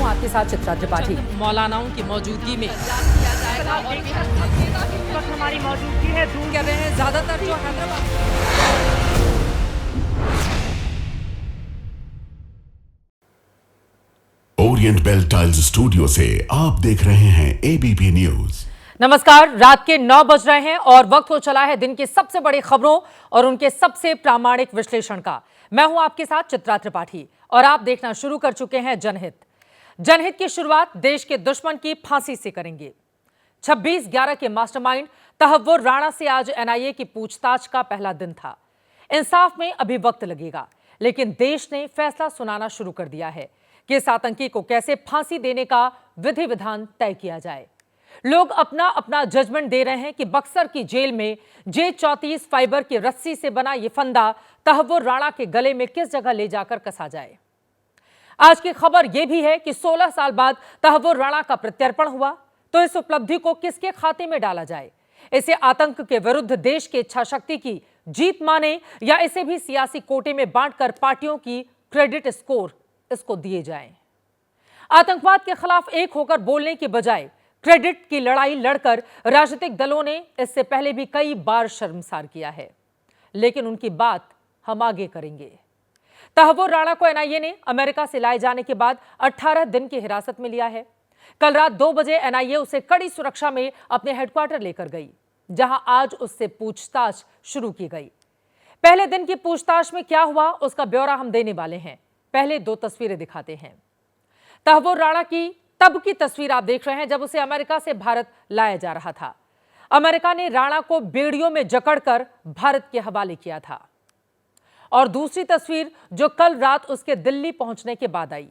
हूं आपके साथ चित्रा त्रिपाठी। मौलानाओं की मौजूदगी में हमारी मौजूदगी है दूर कर रहे हैं ज्यादातर जो Hyderabad. Orient Bell tiles studio से आप देख रहे हैं एबीपी न्यूज। नमस्कार, रात के 9 बज रहे हैं और वक्त हो चला है दिन की सबसे बड़ी खबरों और उनके सबसे प्रामाणिक विश्लेषण का। मैं हूं आपके साथ चित्रा त्रिपाठी और आप देखना शुरू कर चुके हैं जनहित। जनहित की शुरुआत देश के दुश्मन की फांसी से करेंगे। 26/11 के मास्टरमाइंड तहव्वुर राणा से आज एनआईए की पूछताछ का पहला दिन था। इंसाफ में अभी वक्त लगेगा, लेकिन देश ने फैसला सुनाना शुरू कर दिया है कि इस आतंकी को कैसे फांसी देने का विधि विधान तय किया जाए। लोग अपना अपना जजमेंट दे रहे हैं कि बक्सर की जेल में J-34 फाइबर की रस्सी से बना ये फंदा तहव्वुर राणा के गले में किस जगह ले जाकर कसा जाए। आज की खबर यह भी है कि 16 साल बाद तहव्वुर राणा का प्रत्यर्पण हुआ, तो इस उपलब्धि को किसके खाते में डाला जाए। इसे आतंक के विरुद्ध देश की इच्छा शक्ति की जीत माने या इसे भी सियासी कोटे में बांटकर पार्टियों की क्रेडिट स्कोर इसको दिए जाएं। आतंकवाद के खिलाफ एक होकर बोलने की बजाय क्रेडिट की लड़ाई लड़कर राजनीतिक दलों ने इससे पहले भी कई बार शर्मसार किया है, लेकिन उनकी बात हम आगे करेंगे। तहव्वुर राणा को एनआईए ने अमेरिका से लाए जाने के बाद 18 दिन की हिरासत में लिया है। कल रात 2 बजे एनआईए उसे कड़ी सुरक्षा में अपने हेडक्वार्टर लेकर गई, जहां आज उससे पूछताछ शुरू की गई। पहले दिन की पूछताछ में क्या हुआ उसका ब्यौरा हम देने वाले हैं। पहले 2 तस्वीरें दिखाते हैं। तहव्वुर राणा की तब की तस्वीर आप देख रहे हैं जब उसे अमेरिका से भारत लाया जा रहा था। अमेरिका ने राणा को बेड़ियों में जकड़कर भारत के हवाले किया था। और दूसरी तस्वीर जो कल रात उसके दिल्ली पहुंचने के बाद आई,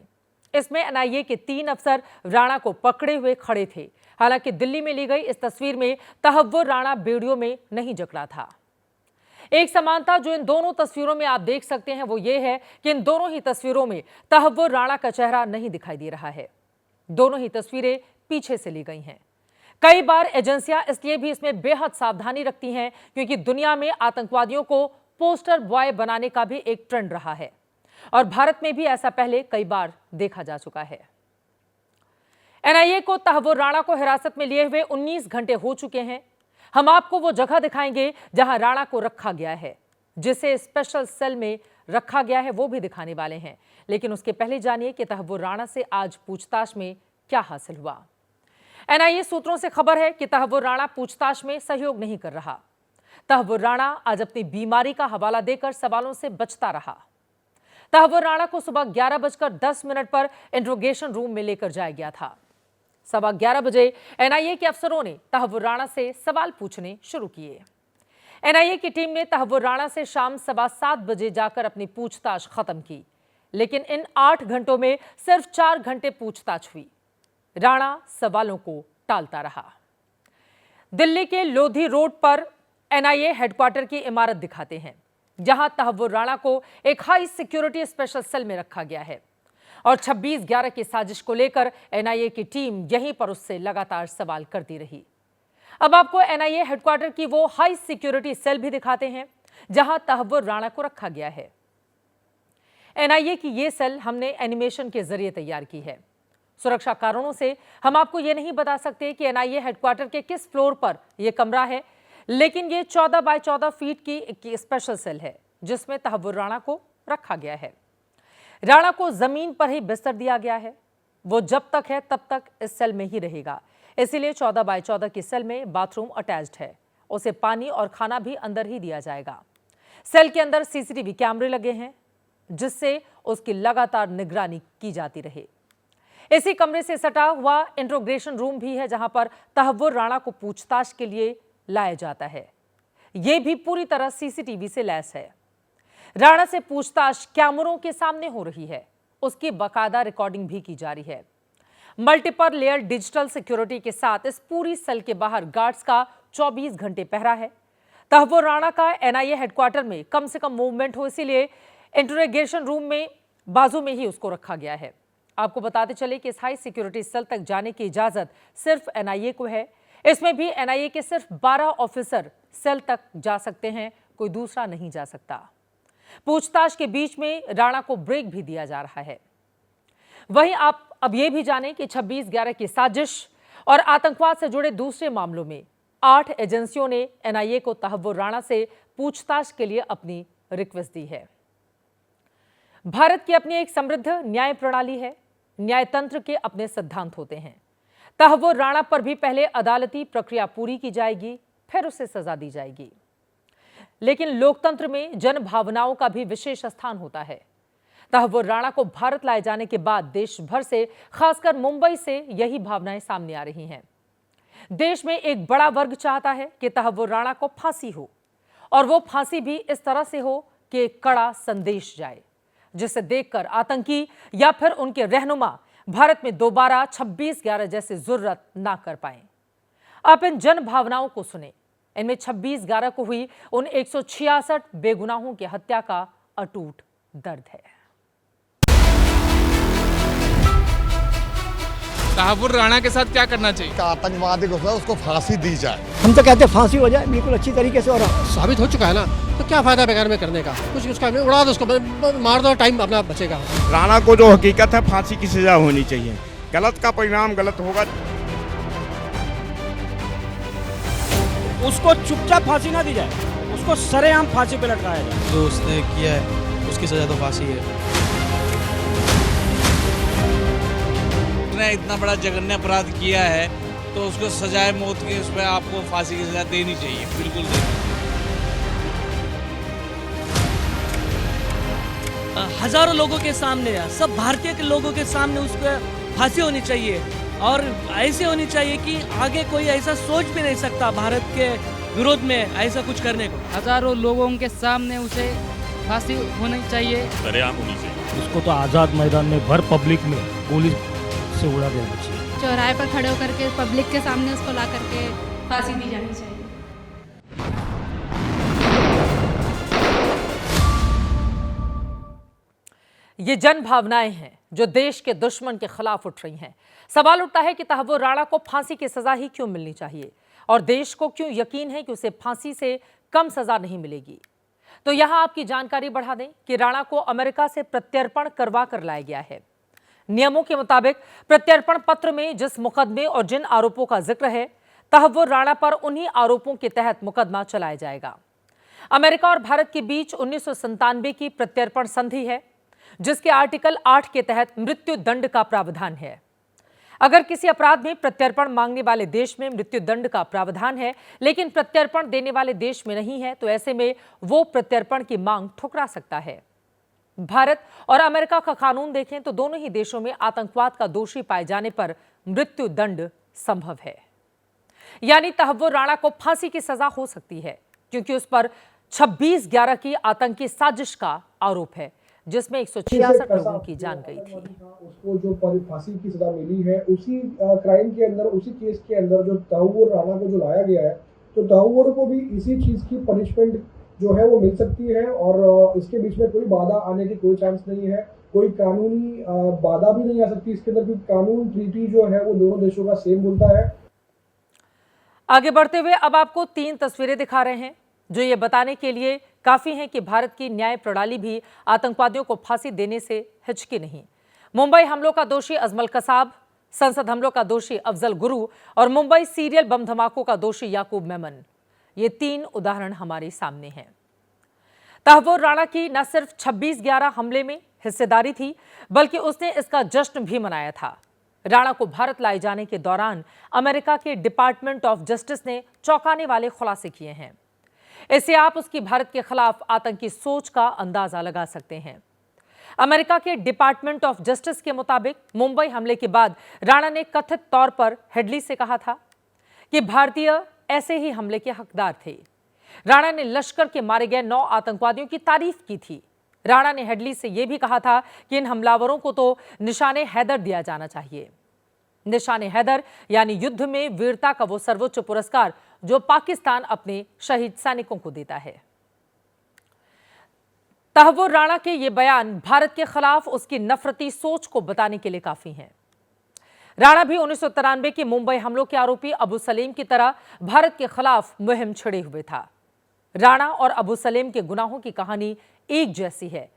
इसमें एनआईए के 3 अफसर राणा को पकड़े हुए खड़े थे। हालांकि दिल्ली में ली गई इस तस्वीर में तहव्वुर राणा बेड़ियों में नहीं जकड़ा था। एक समानता जो इन दोनों तस्वीरों में आप देख सकते हैं वो ये है कि इन दोनों ही तस्वीरों में तहव्वुर राणा का चेहरा नहीं दिखाई दे रहा है। दोनों ही तस्वीरें पीछे से ली गई हैं। कई बार एजेंसियां इसलिए भी इसमें बेहद सावधानी रखती हैं क्योंकि दुनिया में आतंकवादियों को पोस्टर बॉय बनाने का भी एक ट्रेंड रहा है और भारत में भी ऐसा पहले कई बार देखा जा चुका है। एनआईए को तहव्वुर राणा को हिरासत में लिए हुए 19 घंटे हो चुके हैं। हम आपको वो जगह दिखाएंगे जहां राणा को रखा गया है, जिसे स्पेशल सेल में रखा गया है, वो भी दिखाने वाले हैं। लेकिन उसके पहले जानिए कि तहव्वुर राणा से आज पूछताछ में क्या हासिल हुआ। एनआईए सूत्रों से खबर है कि तहव्वुर राणा पूछताछ में सहयोग नहीं कर रहा। तहव्वुर राणा आज अपनी बीमारी का हवाला देकर सवालों से बचता रहा। तहव्वुर राणा को सुबह 11:10 पर इंट्रोगेशन रूम में लेकर जाया गया था। 11:15 बजे एनआईए के अफसरों ने तहव्वुर राणा से सवाल पूछने शुरू किए। एनआईए की टीम ने तहव्वुर राणा से शाम 7:15 बजे जाकर अपनी पूछताछ खत्म की, लेकिन इन 8 घंटों में सिर्फ 4 घंटे पूछताछ हुई। राणा सवालों को टालता रहा। दिल्ली के लोधी रोड पर एनआईए हेडक्वार्टर की इमारत दिखाते हैं, जहां तहव्वुर राणा को एक हाई सिक्योरिटी स्पेशल सेल में रखा गया है और 26/11 की साजिश को लेकर एनआईए की टीम यहीं पर उससे लगातार सवाल करती रही। अब आपको एनआईए हेडक्वार्टर की वो हाई सिक्योरिटी सेल भी दिखाते हैं जहां तहव्वुर राणा को रखा गया है। एनआईए की ये सेल हमने एनिमेशन के जरिए तैयार की है। सुरक्षा कारणों से हम आपको ये नहीं बता सकते कि एनआईए हेडक्वार्टर के किस फ्लोर पर यह कमरा है, लेकिन ये 14 बाय 14 फीट की स्पेशल सेल है जिसमें तहव्वुर राणा को रखा गया है। राणा को जमीन पर ही बिस्तर दिया गया है। वो जब तक है तब तक इस सेल में ही रहेगा। इसीलिए 14 बाय 14 की सेल में बाथरूम अटैच्ड है। उसे पानी और खाना भी अंदर ही दिया जाएगा। सेल के अंदर सीसीटीवी कैमरे लगे हैं जिससे उसकी लगातार निगरानी की जाती रहे। इसी कमरे से सटा हुआ इंट्रोगेशन रूम भी है जहां पर तहव्वुर राणा को पूछताछ के लिए लाया जाता है। यह भी पूरी तरह सीसीटीवी से लैस है। राणा से पूछताछ कैमरों के सामने हो रही है, उसकी बाकायदा रिकॉर्डिंग भी की जा रही है। मल्टीपल लेयर डिजिटल सिक्योरिटी के साथ इस पूरी सेल के बाहर गार्ड्स का 24 घंटे पहरा है। तहव्वुर राणा का एनआईए हेडक्वार्टर में कम से कम मूवमेंट हो, इसीलिए इंटरोगेशन रूम में बाजू में ही उसको रखा गया है। आपको बताते चले कि इस हाई सिक्योरिटी सेल तक जाने की इजाजत सिर्फ एनआईए को है। इसमें भी एनआईए के सिर्फ 12 ऑफिसर सेल तक जा सकते हैं, कोई दूसरा नहीं जा सकता। पूछताछ के बीच में राणा को ब्रेक भी दिया जा रहा है। वहीं आप अब ये भी जानें कि 26/11 की साजिश और आतंकवाद से जुड़े दूसरे मामलों में 8 एजेंसियों ने एनआईए को तहव्वुर राणा से पूछताछ के लिए अपनी रिक्वेस्ट दी है। भारत की अपनी एक समृद्ध न्याय प्रणाली है। न्यायतंत्र के अपने सिद्धांत होते हैं। तहव्वुर राणा पर भी पहले अदालती प्रक्रिया पूरी की जाएगी, फिर उसे सजा दी जाएगी। लेकिन लोकतंत्र में जन भावनाओं का भी विशेष स्थान होता है। तहव्वुर राणा को भारत लाए जाने के बाद देश भर से, खासकर मुंबई से यही भावनाएं सामने आ रही हैं। देश में एक बड़ा वर्ग चाहता है कि तहव्वुर राणा को फांसी हो, और वो फांसी भी इस तरह से हो कि एक कड़ा संदेश जाए, जिसे देखकर आतंकी या फिर उनके रहनुमा भारत में दोबारा 26/11 जैसे जुर्रत ना कर पाए। आप इन जन भावनाओं को सुने। इनमें 26/11 को हुई उन 166 बेगुनाहों की हत्या का अटूट दर्द है। तहव्वुर राणा के साथ क्या करना चाहिए? आतंकवादी को उसको फांसी दी जाए। हम तो कहते हैं फांसी हो जाए बिल्कुल अच्छी तरीके से, और साबित हो चुका है ना, तो क्या फायदा बेकार में करने का? कुछ उसका उड़ा दो, उसको मार दो, टाइम अपना बचेगा। राणा को जो हकीकत है फांसी की सजा होनी चाहिए। गलत का परिणाम गलत होगा। उसको चुपचाप फांसी ना दी जाए, उसको सरेआम फांसी पे लटकाया जाए। जो उसने किया है उसकी सजा तो फांसी है। उसने इतना बड़ा जघन्य अपराध किया है तो उसको सजाए मौत की, उस पर आपको फांसी की सजा देनी चाहिए, बिल्कुल देनी। हजारों लोगों के सामने, सब भारतीय के लोगों के सामने उसको फांसी होनी चाहिए, और ऐसी होनी चाहिए कि आगे कोई ऐसा सोच भी नहीं सकता भारत के विरोध में ऐसा कुछ करने को। हजारों लोगों के सामने उसे फांसी होनी चाहिए, सरेआम होनी चाहिए। उसको तो आजाद मैदान में भर पब्लिक में गोली से उड़ा देना चाहिए। चौराहे पर खड़े होकर के पब्लिक के सामने उसको ला करके फांसी दी जानी चाहिए। ये जन भावनाएं हैं जो देश के दुश्मन के खिलाफ उठ रही हैं। सवाल उठता है कि तहव्वुर राणा को फांसी की सजा ही क्यों मिलनी चाहिए, और देश को क्यों यकीन है कि उसे फांसी से कम सजा नहीं मिलेगी। तो यहां आपकी जानकारी बढ़ा दें कि राणा को अमेरिका से प्रत्यर्पण करवा कर लाया गया है। नियमों के मुताबिक प्रत्यर्पण पत्र में जिस मुकदमे और जिन आरोपों का जिक्र है, तहव्वुर राणा पर उन्हीं आरोपों के तहत मुकदमा चलाया जाएगा। अमेरिका और भारत के बीच 1997 की प्रत्यर्पण संधि है, जिसके आर्टिकल 8 के तहत मृत्यु दंड का प्रावधान है। अगर किसी अपराध में प्रत्यर्पण मांगने वाले देश में मृत्यु दंड का प्रावधान है, लेकिन प्रत्यर्पण देने वाले देश में नहीं है, तो ऐसे में वो प्रत्यर्पण की मांग ठुकरा सकता है। भारत और अमेरिका का कानून देखें तो दोनों ही देशों में आतंकवाद का दोषी पाए जाने पर मृत्यु दंड संभव है। यानी तहव्वुर राणा को फांसी की सजा हो सकती है, क्योंकि उस पर 26/11 की आतंकी साजिश का आरोप है, जिसमें 166 लोगों की जान गई थी। उसको जो फांसी की सजा मिली है, उसी क्राइम के अंदर, उसी केस के अंदर जो तहव्वुर राणा को जो लाया गया है, तो तहव्वुर को भी इसी चीज की पनिशमेंट जो है वो मिल सकती है, और इसके बीच में कोई बाधा आने की कोई चांस नहीं है। कोई कानूनी बाधा भी नहीं आ सकती इसके अंदर, क्योंकि कानून ट्रीटी जो है वो दोनों देशों का सेम बोलता है। आगे बढ़ते हुए अब आपको 3 तस्वीरें दिखा रहे हैं जो ये बताने के लिए काफी हैं कि भारत की न्याय प्रणाली भी आतंकवादियों को फांसी देने से हिचकी नहीं। मुंबई हमलों का दोषी अजमल कसाब, संसद हमलों का दोषी अफजल गुरु और मुंबई सीरियल बम धमाकों का दोषी याकूब मेमन, ये 3 उदाहरण हमारे सामने हैं। तहव्वुर राणा की न सिर्फ 26/11 हमले में हिस्सेदारी थी, बल्कि उसने इसका जश्न भी मनाया था। राणा को भारत लाए जाने के दौरान अमेरिका के डिपार्टमेंट ऑफ जस्टिस ने चौंकाने वाले खुलासे किए हैं। इससे आप उसकी भारत के खिलाफ आतंकी सोच का अंदाजा लगा सकते हैं। अमेरिका के डिपार्टमेंट ऑफ जस्टिस के मुताबिक मुंबई हमले के बाद राणा ने कथित तौर पर हेडली से कहा था कि भारतीय ऐसे ही हमले के हकदार थे। राणा ने लश्कर के मारे गए 9 आतंकवादियों की तारीफ की थी। राणा ने हेडली से यह भी कहा था कि इन हमलावरों को तो निशाने हैदर दिया जाना चाहिए। निशाने हैदर यानी युद्ध में वीरता का वो सर्वोच्च पुरस्कार जो पाकिस्तान अपने शहीद सैनिकों को देता है। तहव्वुर राणा के ये बयान भारत के खिलाफ उसकी नफरती सोच को बताने के लिए काफी हैं। राणा भी 1993 के मुंबई हमलों के आरोपी अबू सलीम की तरह भारत के खिलाफ मुहिम छिड़े हुए था। राणा और अबू सलीम के गुनाहों की कहानी एक जैसी है।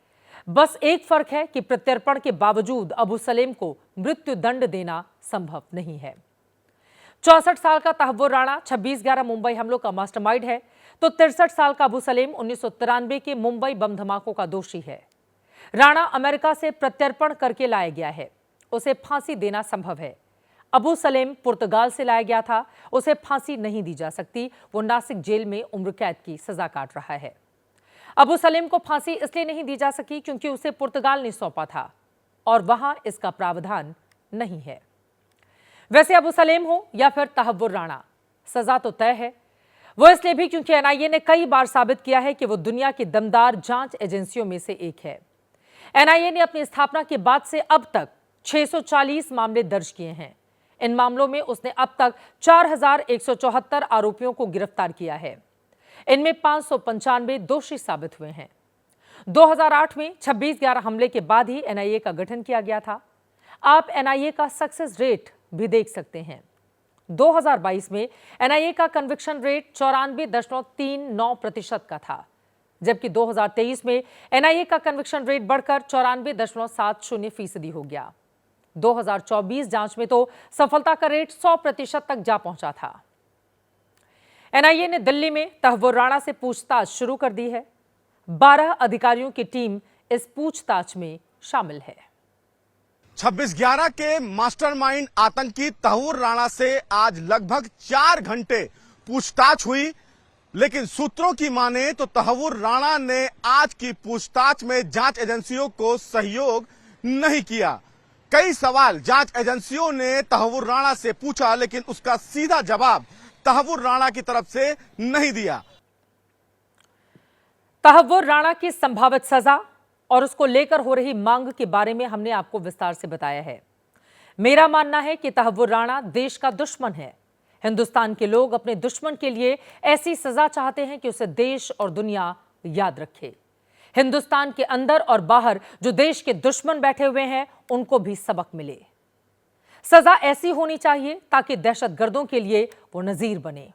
बस एक फर्क है कि प्रत्यर्पण के बावजूद अबू सलेम को मृत्यु दंड देना संभव नहीं है। 64 साल का तहव्वुर राणा 26/11 मुंबई हमलों का मास्टरमाइंड है, तो 63 साल का अबू सलेम 1993 के मुंबई बम धमाकों का दोषी है। राणा अमेरिका से प्रत्यर्पण करके लाया गया है, उसे फांसी देना संभव है। अबू सलेम पुर्तगाल से लाया गया था, उसे फांसी नहीं दी जा सकती। वो नासिक जेल में उम्र कैद की सजा काट रहा है। अबू सलेम को फांसी इसलिए नहीं दी जा सकी क्योंकि उसे पुर्तगाल ने सौंपा था और वहां इसका प्रावधान नहीं है। वैसे अबू सलेम हो या फिर तहव्वुर राणा, सजा तो तय है। वो इसलिए भी क्योंकि एनआईए ने कई बार साबित किया है कि वो दुनिया की दमदार जांच एजेंसियों में से एक है। एनआईए ने अपनी स्थापना के बाद से अब तक 640 मामले दर्ज किए हैं। इन मामलों में उसने अब तक 4174 आरोपियों को गिरफ्तार किया है। इनमें 595 दोषी साबित हुए हैं। 2008 में 26/11 हमले के बाद ही एनआईए का गठन किया गया था। आप एनआईए का सक्सेस रेट भी देख सकते हैं। 2022 में एनआईए का कन्विक्शन रेट 94.39% का था, जबकि 2023 में एनआईए का कन्विक्शन रेट बढ़कर 94.70% हो गया। 2024 जांच में तो सफलता का रेट 100% तक जा पहुंचा था। एनआईए ने दिल्ली में तहव्वुर राणा से पूछताछ शुरू कर दी है। 12 अधिकारियों की टीम इस पूछताछ में शामिल है। 26/11 के मास्टरमाइंड आतंकी तहव्वुर राणा से आज लगभग 4 घंटे पूछताछ हुई, लेकिन सूत्रों की माने तो तहव्वुर राणा ने आज की पूछताछ में जांच एजेंसियों को सहयोग नहीं किया। कई सवाल जांच एजेंसियों ने तहव्वुर राणा से पूछा, लेकिन उसका सीधा जवाब तहव्वुर राणा की तरफ से नहीं दिया। तहव्वुर राणा की संभावित सजा और उसको लेकर हो रही मांग के बारे में हमने आपको विस्तार से बताया है। मेरा मानना है कि तहव्वुर राणा देश का दुश्मन है। हिंदुस्तान के लोग अपने दुश्मन के लिए ऐसी सजा चाहते हैं कि उसे देश और दुनिया याद रखे। हिंदुस्तान के अंदर और बाहर जो देश के दुश्मन बैठे हुए हैं, उनको भी सबक मिले। सजा ऐसी होनी चाहिए ताकि दहशतगर्दों के लिए वो नजीर बने।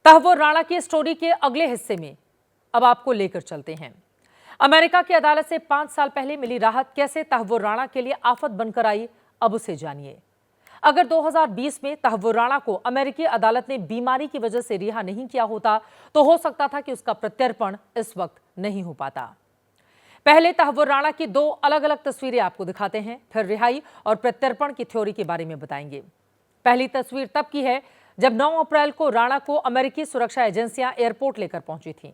तहव्वुर राणा की स्टोरी के अगले हिस्से में अब आपको लेकर चलते हैं। अमेरिका की अदालत से 5 साल पहले मिली राहत कैसे तहव्वुर राणा के लिए आफत बनकर आई, अब उसे जानिए। अगर 2020 में तहव्वुर राणा को अमेरिकी अदालत ने बीमारी की वजह से रिहा नहीं किया होता तो हो सकता था कि उसका प्रत्यर्पण इस वक्त नहीं हो पाता। पहले तहव्वुर राणा की 2 अलग अलग तस्वीरें आपको दिखाते हैं, फिर रिहाई और प्रत्यर्पण की थ्योरी के बारे में बताएंगे। पहली तस्वीर तब की है जब 9 अप्रैल को राणा को अमेरिकी सुरक्षा एजेंसियां एयरपोर्ट लेकर पहुंची थीं।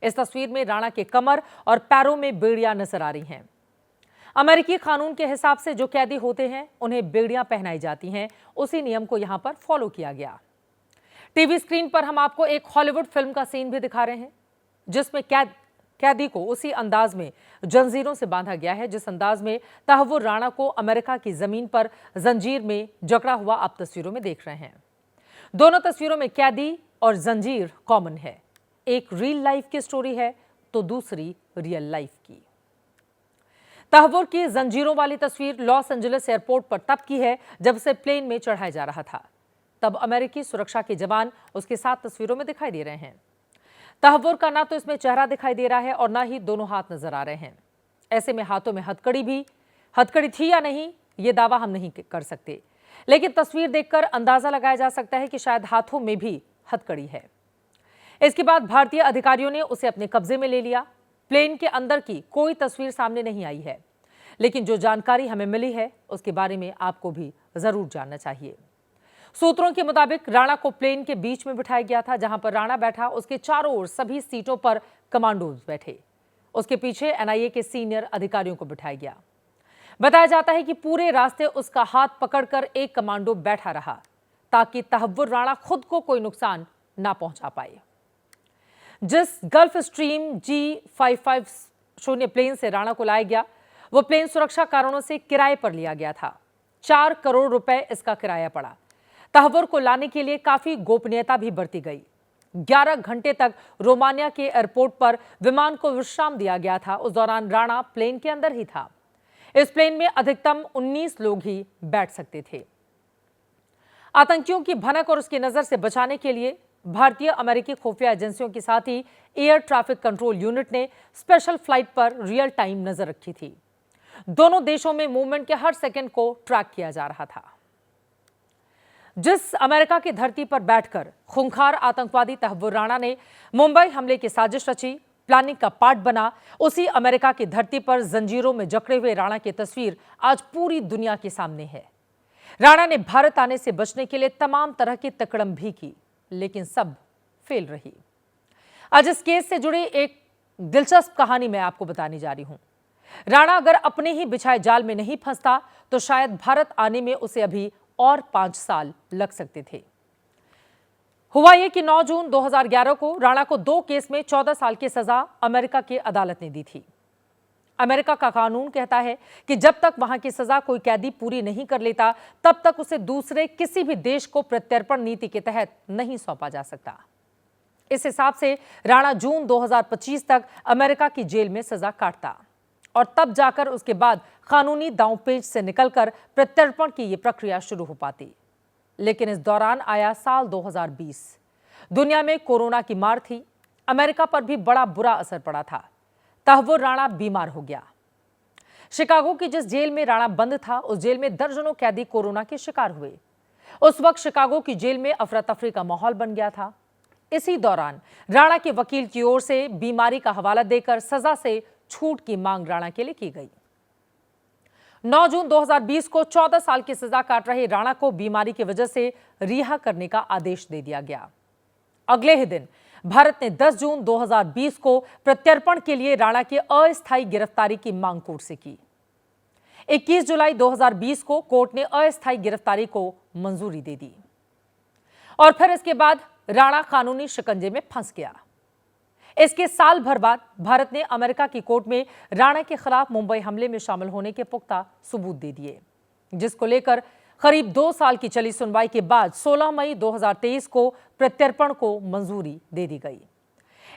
इस तस्वीर में राणा के कमर और पैरों में बेड़ियां नजर आ रही हैं। अमेरिकी कानून के हिसाब से जो कैदी होते हैं उन्हें बेड़ियां पहनाई जाती हैं। उसी नियम को यहां पर फॉलो किया गया। टीवी स्क्रीन पर हम आपको एक हॉलीवुड फिल्म का सीन भी दिखा रहे हैं, जिसमें कैदी को उसी अंदाज में जंजीरों से बांधा गया है जिस अंदाज में तहव्वुर राणा को अमेरिका की जमीन पर जंजीर में जकड़ा हुआ आप तस्वीरों में देख रहे हैं। दोनों तस्वीरों में कैदी और जंजीर कॉमन है। एक रियल लाइफ की स्टोरी है तो दूसरी रियल लाइफ की। तहव्वुर की जंजीरों वाली तस्वीर लॉस एंजलिस एयरपोर्ट पर तब की है जब उसे प्लेन में चढ़ाया जा रहा था। तब अमेरिकी सुरक्षा के जवान उसके साथ तस्वीरों में दिखाई दे रहे हैं। तहव्वुर का ना तो इसमें चेहरा दिखाई दे रहा है और ना ही दोनों हाथ नजर आ रहे हैं। ऐसे में हाथों में हथकड़ी थी या नहीं, ये दावा हम नहीं कर सकते, लेकिन तस्वीर देखकर अंदाजा लगाया जा सकता है कि शायद हाथों में भी हथकड़ी है। इसके बाद भारतीय अधिकारियों ने उसे अपने कब्जे में ले लिया। प्लेन के अंदर की कोई तस्वीर सामने नहीं आई है, लेकिन जो जानकारी हमें मिली है उसके बारे में आपको भी जरूर जानना चाहिए। सूत्रों के मुताबिक राणा को प्लेन के बीच में बिठाया गया था। जहां पर राणा बैठा उसके चारों ओर सभी सीटों पर कमांडोज बैठे। उसके पीछे एनआईए के सीनियर अधिकारियों को बिठाया गया। बताया जाता है कि पूरे रास्ते उसका हाथ पकड़कर एक कमांडो बैठा रहा ताकि तहव्वुर राणा खुद को कोई नुकसान ना पहुंचा पाए। जिस गल्फ स्ट्रीम G550 प्लेन से राणा को लाया गया, वो प्लेन सुरक्षा कारणों से किराए पर लिया गया था। 4 करोड़ रुपए इसका किराया पड़ा। तहव्वुर को लाने के लिए काफी गोपनीयता भी बरती गई। 11 घंटे तक रोमानिया के एयरपोर्ट पर विमान को विश्राम दिया गया था। उस दौरान राणा प्लेन के अंदर ही था। इस प्लेन में अधिकतम 19 लोग ही बैठ सकते थे। आतंकियों की भनक और उसकी नजर से बचाने के लिए भारतीय अमेरिकी खुफिया एजेंसियों के साथ ही एयर ट्रैफिक कंट्रोल यूनिट ने स्पेशल फ्लाइट पर रियल टाइम नजर रखी थी। दोनों देशों में मूवमेंट के हर सेकंड को ट्रैक किया जा रहा था। जिस अमेरिका की धरती पर बैठकर खूंखार आतंकवादी तहव्वुर राणा ने मुंबई हमले की साजिश रची, प्लानिंग का पार्ट बना, उसी अमेरिका की धरती पर जंजीरों में जकड़े हुए राणा की तस्वीर आज पूरी दुनिया के सामने है। राणा ने भारत आने से बचने के लिए तमाम तरह की तकड़म भी की, लेकिन सब फेल रही। आज इस केस से जुड़ी एक दिलचस्प कहानी मैं आपको बताने जा रही हूं। राणा अगर अपने ही बिछाए जाल में नहीं फंसता तो शायद भारत आने में उसे अभी और 5 साल लग सकते थे। हुआ यह कि 9 जून 2011 को राणा को 2 केस में 14 साल की सजा अमेरिका की अदालत ने दी थी। अमेरिका का कानून कहता है कि जब तक वहां की सजा कोई कैदी पूरी नहीं कर लेता, तब तक उसे दूसरे किसी भी देश को प्रत्यर्पण नीति के तहत नहीं सौंपा जा सकता। इस हिसाब से राणा जून 2025 तक अमेरिका की जेल में सजा काटता और तब जाकर उसके बाद कानूनी दांवपेच से निकलकर प्रत्यर्पण की यह प्रक्रिया शुरू हो पाती। लेकिन इस दौरान आया साल 2020। दुनिया में कोरोना की मार थी, अमेरिका पर भी बड़ा बुरा असर पड़ा था। तहव्वुर राणा बीमार हो गया। शिकागो की जिस जेल में राणा बंद था, उस जेल में दर्जनों कैदी कोरोना के शिकार हुए। उस वक्त शिकागो की जेल में अफरा तफरी का माहौल बन गया था। इसी दौरान राणा के वकील की ओर से बीमारी का हवाला देकर सजा से छूट की मांग राणा के लिए की गई। 9 जून 2020 को 14 साल की सजा काट रहे राणा को बीमारी की वजह से रिहा करने का आदेश दे दिया गया। अगले ही दिन भारत ने 10 जून 2020 को प्रत्यर्पण के लिए राणा की अस्थायी गिरफ्तारी की मांग कोर्ट से की। 21 जुलाई 2020 को कोर्ट ने अस्थायी गिरफ्तारी को मंजूरी दे दी और फिर इसके बाद राणा कानूनी शिकंजे में फंस गया। इसके साल भर बाद भारत ने अमेरिका की कोर्ट में राणा के खिलाफ मुंबई हमले में शामिल होने के पुख्ता सबूत दे दिए, जिसको लेकर करीब 2 साल की चली सुनवाई के बाद 16 मई 2023 को प्रत्यर्पण को मंजूरी दे दी गई।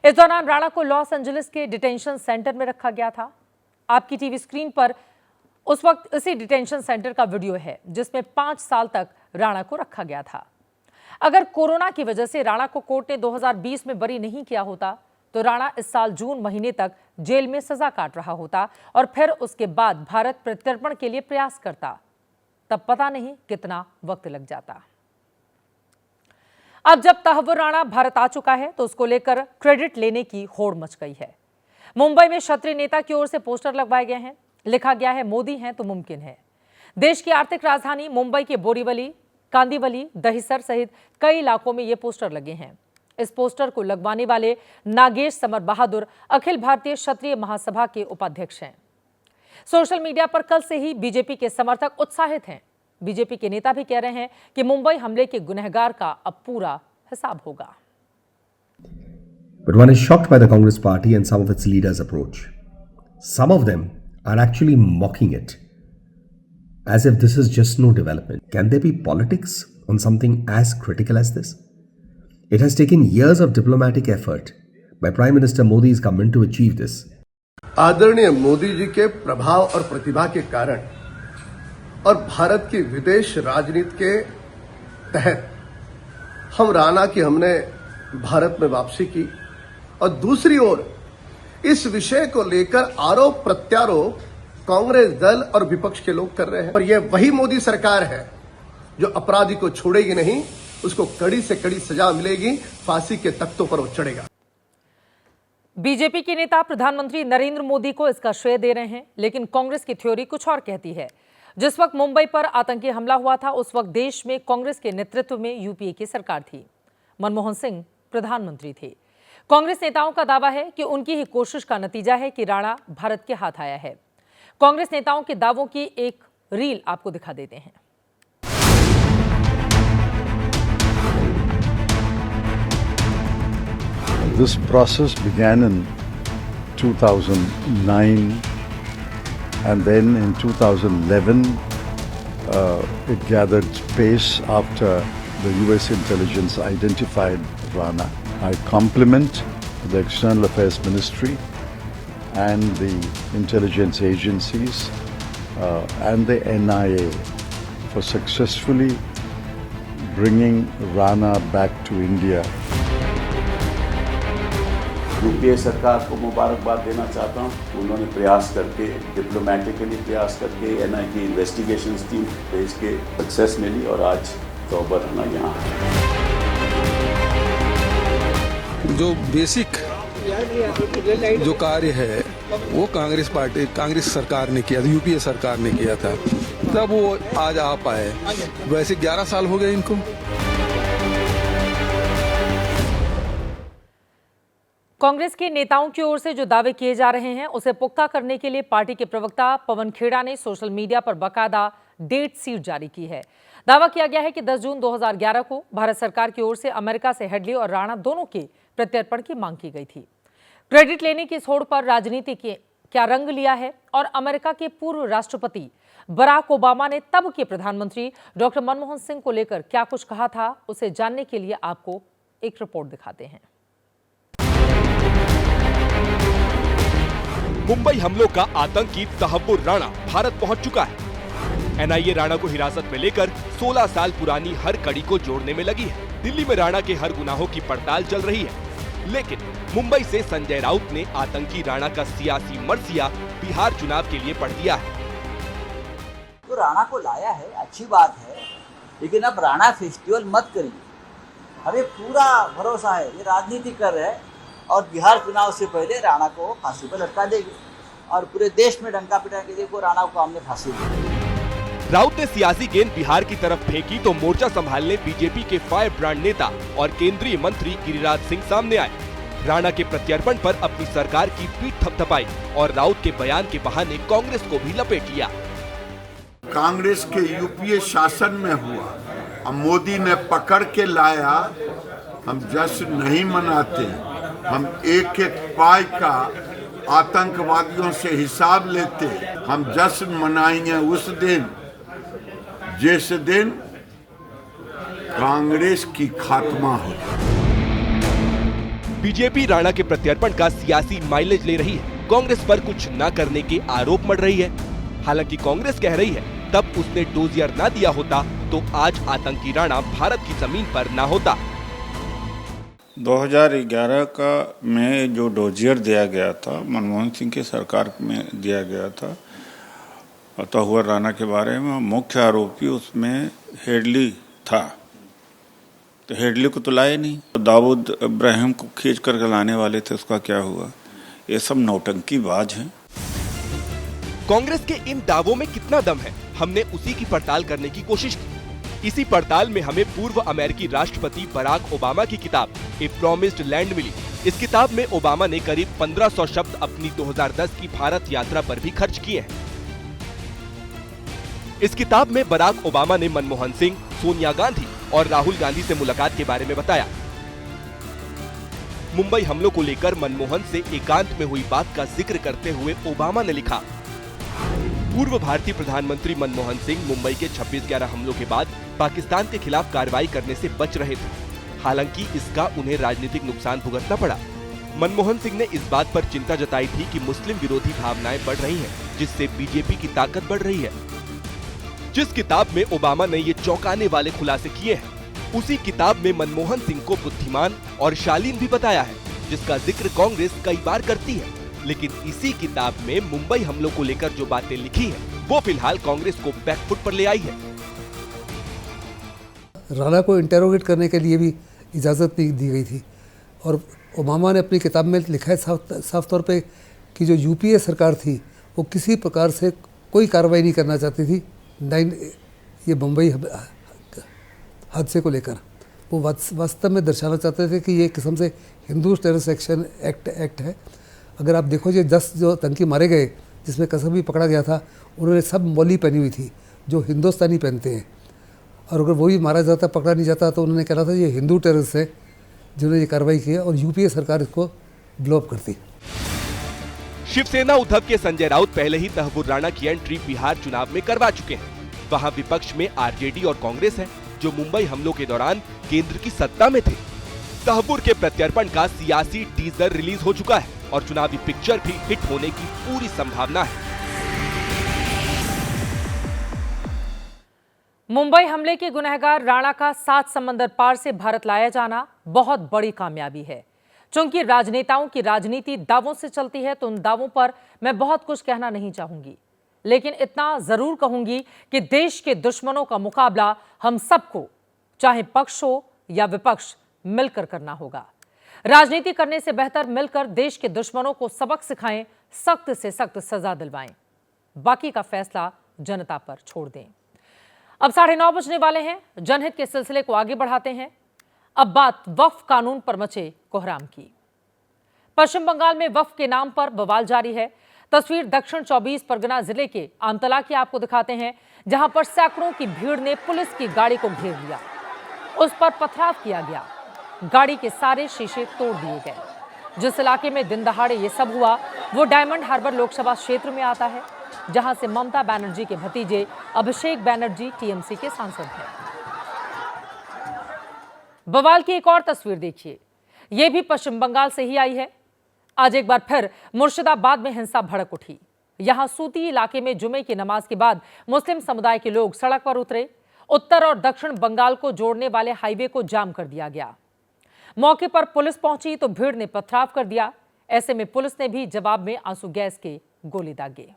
इस दौरान राणा को लॉस एंजलिस के डिटेंशन सेंटर में रखा गया था। आपकी टीवी स्क्रीन पर उस वक्त इसी डिटेंशन सेंटर का वीडियो है, जिसमें 5 साल तक राणा को रखा गया था। अगर कोरोना की वजह से राणा को कोर्ट ने 2020 में बरी नहीं किया होता तो राणा इस साल जून महीने तक जेल में सजा काट रहा होता और फिर उसके बाद भारत प्रत्यर्पण के लिए प्रयास करता। तब पता नहीं कितना वक्त लग जाता। अब जब तहव्वुर राणा भारत आ चुका है तो उसको लेकर क्रेडिट लेने की होड़ मच गई है। मुंबई में क्षत्रिय नेता की ओर से पोस्टर लगवाए गए हैं, लिखा गया है मोदी हैं तो मुमकिन है। देश की आर्थिक राजधानी मुंबई के बोरीवली, कांदिवली, दहिसर सहित कई इलाकों में ये पोस्टर लगे हैं। इस पोस्टर को लगवाने वाले नागेश समर बहादुर अखिल भारतीय क्षत्रिय महासभा के उपाध्यक्ष हैं। सोशल मीडिया पर कल से ही बीजेपी के समर्थक उत्साहित हैं। बीजेपी के नेता भी कह रहे हैं कि मुंबई हमले के गुनहगार का अब पूरा हिसाब होगा। But one is shocked by the Congress party and some of its leaders' approach. Some of them are actually mocking it, as if this is just no development. Can there be politics on something as critical as this? It has taken years of diplomatic effort by Prime Minister Modi's government to achieve this. आदरणीय मोदी जी के प्रभाव और प्रतिभा के कारण और भारत की विदेश राजनीति के तहत हम राणा की हमने भारत में वापसी की और दूसरी ओर इस विषय को लेकर आरोप प्रत्यारोप कांग्रेस दल और विपक्ष के लोग कर रहे हैं। और यह वही मोदी सरकार है जो अपराधी को छोड़ेगी नहीं, उसको कड़ी से कड़ी सजा मिलेगी, फांसी के तख्तों पर वो चढ़ेगा। बीजेपी के नेता प्रधानमंत्री नरेंद्र मोदी को इसका श्रेय दे रहे हैं, लेकिन कांग्रेस की थ्योरी कुछ और कहती है। जिस वक्त मुंबई पर आतंकी हमला हुआ था, उस वक्त देश में कांग्रेस के नेतृत्व में यूपीए की सरकार थी। मनमोहन सिंह प्रधानमंत्री थे। कांग्रेस नेताओं का दावा है कि उनकी ही कोशिश का नतीजा है कि राणा भारत के हाथ आया है। कांग्रेस नेताओं के दावों की एक रील आपको दिखा देते हैं। This process began in 2009 and then in 2011 it gathered pace after the US intelligence identified Rana. I compliment the External Affairs Ministry and the intelligence agencies and the NIA for successfully bringing Rana back to India. UPA सरकार को मुबारकबाद देना चाहता हूँ। उन्होंने प्रयास करके, diplomatically प्रयास करके एनआई की इन्वेस्टिगेशन टीम भेज के सक्सेस मिली और आज तौबा राणा यहाँ है। जो बेसिक जो कार्य है वो कांग्रेस सरकार ने किया था, यूपीए सरकार ने किया था, तब वो आज आ पाए। वैसे 11 साल हो गए इनको। कांग्रेस के नेताओं की ओर से जो दावे किए जा रहे हैं उसे पुख्ता करने के लिए पार्टी के प्रवक्ता पवन खेड़ा ने सोशल मीडिया पर बाकायदा डेट शीट जारी की है। दावा किया गया है कि 10 जून 2011 को भारत सरकार की ओर से अमेरिका से हेडली और राणा दोनों के प्रत्यर्पण की मांग की गई थी। क्रेडिट लेने की होड़ पर राजनीति के क्या रंग लिया है और अमेरिका के पूर्व राष्ट्रपति बराक ओबामा ने तब के प्रधानमंत्री डॉक्टर मनमोहन सिंह को लेकर क्या कुछ कहा था, उसे जानने के लिए आपको एक रिपोर्ट दिखाते हैं। मुंबई हमलों का आतंकी तहव्वुर राणा भारत पहुंच चुका है। एनआईए राणा को हिरासत में लेकर 16 साल पुरानी हर कड़ी को जोड़ने में लगी है। दिल्ली में राणा के हर गुनाहों की पड़ताल चल रही है, लेकिन मुंबई से संजय राउत ने आतंकी राणा का सियासी मर्सिया बिहार चुनाव के लिए पढ़ दिया है। तो राणा को लाया है, अच्छी बात है, लेकिन अब राणा फेस्टिवल मत करिए। हमें पूरा भरोसा है ये राजनीति कर रहे हैं और बिहार चुनाव से पहले राणा को फांसी पर लटका देंगे और पूरे देश में डंका पिटाएंगे, देखो राणा को हमने फांसी दी। राउत ने सियासी गेंद बिहार की तरफ फेंकी तो मोर्चा संभालने बीजेपी के फायर ब्रांड नेता और केंद्रीय मंत्री गिरिराज सिंह सामने आए। राणा के प्रत्यर्पण पर अपनी सरकार की पीठ थपथपाई और राउत के बयान के बहाने कांग्रेस को भी लपेट लिया। कांग्रेस के यूपीए शासन में हुआ, अब मोदी ने पकड़ के लाया, हम जश्न नहीं मनाते, हम एक एक पाई का आतंकवादियों से हिसाब लेते। हम जश्न मनाएंगे उस दिन जिस दिन कांग्रेस की खात्मा हो। बीजेपी राणा के प्रत्यर्पण का सियासी माइलेज ले रही है, कांग्रेस पर कुछ न करने के आरोप मढ़ रही है। हालांकि कांग्रेस कह रही है तब उसने डोजियर न दिया होता तो आज आतंकी राणा भारत की जमीन पर न होता। 2011 का में जो डोजियर दिया गया था, मनमोहन सिंह की सरकार में दिया गया था तहव्वुर राणा के बारे में, मुख्य आरोपी उसमें हेडली था, तो हेडली को तो लाए नहीं, तो दाऊद इब्राहिम को खींच कर लाने वाले थे, उसका क्या हुआ? ये सब नौटंकीबाज हैं। कांग्रेस के इन दावों में कितना दम है, हमने उसी की पड़ताल करने की कोशिश की। इसी पड़ताल में हमें पूर्व अमेरिकी राष्ट्रपति बराक ओबामा की किताब ए प्रॉमिस्ड लैंड मिली। इस किताब में ओबामा ने करीब 1500 शब्द अपनी 2010 की भारत यात्रा पर भी खर्च किए हैं। इस किताब में बराक ओबामा ने मनमोहन सिंह, सोनिया गांधी और राहुल गांधी से मुलाकात के बारे में बताया। मुंबई हमलों को लेकर मनमोहन से एकांत में हुई बात का जिक्र करते हुए ओबामा ने लिखा, पूर्व भारतीय प्रधानमंत्री मनमोहन सिंह मुंबई के 26/11 हमलों के बाद पाकिस्तान के खिलाफ कार्रवाई करने से बच रहे थे, हालांकि इसका उन्हें राजनीतिक नुकसान भुगतना पड़ा। मनमोहन सिंह ने इस बात पर चिंता जताई थी कि मुस्लिम विरोधी भावनाएं बढ़ रही हैं, जिससे बीजेपी की ताकत बढ़ रही है। जिस किताब में ओबामा ने ये चौंकाने वाले खुलासे किए हैं, उसी किताब में मनमोहन सिंह को बुद्धिमान और शालीन भी बताया है, जिसका जिक्र कांग्रेस कई बार करती है। लेकिन इसी किताब में मुंबई हमलों को लेकर जो बातें लिखी हैं, वो फिलहाल कांग्रेस को बैकफुट पर ले आई है। राणा को इंटेरोगेट करने के लिए भी इजाज़त नहीं दी गई थी और ओबामा ने अपनी किताब में लिखा है साफ तौर पे कि जो यूपीए सरकार थी वो किसी प्रकार से कोई कार्रवाई नहीं करना चाहती थी ये मुंबई हादसे को लेकर। वो वास्तव में दर्शाना चाहते थे कि ये किस्म से हिंदू टेररिस्ट एक्शन एक्ट है। अगर आप देखो ये 10 जो आतंकी मारे गए, जिसमें कसम भी पकड़ा गया था, उन्होंने सब मौली पहनी हुई थी जो हिंदुस्तानी पहनते हैं, और अगर वो भी मारा जाता, पकड़ा नहीं जाता, तो उन्होंने कहा था ये हिंदू टेररिस्ट है जिन्होंने ये कार्रवाई की और यूपीए सरकार इसको ब्लो अप करती। शिवसेना उद्धव के संजय राउत पहले ही तहव्वुर राणा की एंट्री बिहार चुनाव में करवा चुके हैं। वहां विपक्ष में आरजेडी और कांग्रेस है, जो मुंबई हमलों के दौरान केंद्र की सत्ता में थे। तहव्वुर के प्रत्यर्पण का सियासी टीजर रिलीज हो चुका है और चुनावी पिक्चर भी हिट होने की पूरी संभावना है। मुंबई हमले के गुनहगार राणा का 7 समंदर पार से भारत लाया जाना बहुत बड़ी कामयाबी है। चूंकि राजनेताओं की राजनीति दावों से चलती है तो उन दावों पर मैं बहुत कुछ कहना नहीं चाहूंगी, लेकिन इतना जरूर कहूंगी कि देश के दुश्मनों का मुकाबला हम सबको, चाहे पक्ष हो या विपक्ष, मिलकर करना होगा। राजनीति करने से बेहतर मिलकर देश के दुश्मनों को सबक सिखाएं, सख्त से सख्त सजा दिलवाएं। बाकी का फैसला जनता पर छोड़ दें। अब 9:30 बजने वाले हैं। जनहित के सिलसिले को आगे बढ़ाते हैं। अब बात वक्फ कानून पर मचे कोहराम की। पश्चिम बंगाल में वक्फ के नाम पर बवाल जारी है। तस्वीर दक्षिण 24 परगना जिले के आमतला की आपको दिखाते हैं, जहां पर सैकड़ों की भीड़ ने पुलिस की गाड़ी को घेर लिया, उस पर पथराव किया गया, गाड़ी के सारे शीशे तोड़ दिए गए। जिस इलाके में दिन दहाड़े ये सब हुआ वो डायमंड हार्बर लोकसभा क्षेत्र में आता है, जहां से ममता बनर्जी के भतीजे अभिषेक बनर्जी टीएमसी के सांसद हैं। बवाल की एक और तस्वीर देखिए, यह भी पश्चिम बंगाल से ही आई है। आज एक बार फिर मुर्शिदाबाद में हिंसा भड़क उठी। यहां सूती इलाके में जुमे की नमाज के बाद मुस्लिम समुदाय के लोग सड़क पर उतरे। उत्तर और दक्षिण बंगाल को जोड़ने वाले हाईवे को जाम कर दिया गया। मौके पर पुलिस पहुंची तो भीड़ ने पथराव कर दिया। ऐसे में पुलिस ने भी जवाब में आंसू गैस के गोले दागे।